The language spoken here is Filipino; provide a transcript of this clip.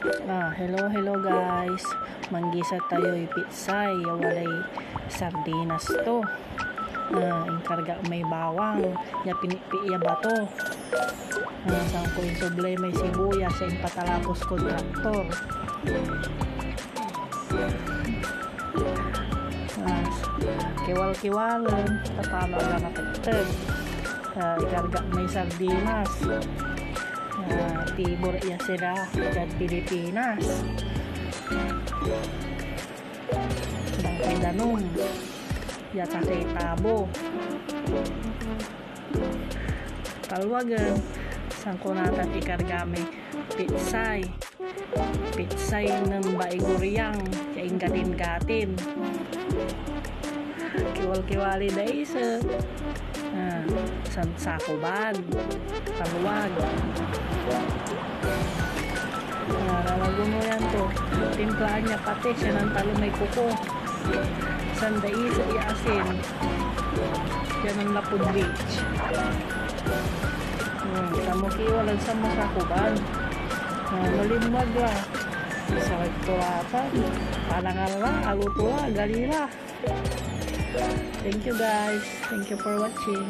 Hello guys. Manggisa tayo pitsay, walay sardinas to. Yung karga may bawang, ya pinipi ya bato. Sang ko yung sublay may sibuyas, sa patalapos ko traktor. Kiwal-kiwalan, tapalo agad na pagtag. Ikarga may sardinas. Tibor iya sila at Pilipinas. Bangkay danong ya kakay tabo talwagan sangko natin ikargami pitsay ng baiguriang kain gatin kiwal-kiwali na isa sakuban talwag lalago mo yan to, timplaan niya pati siya ng talo may kuko sanda isa iasin yan ang Lapud Beach. Tamo kiwalan sa masakuban malimwag lang sa rektoratan palangal lang, alutuwa, galila. Thank you guys, thank you for watching.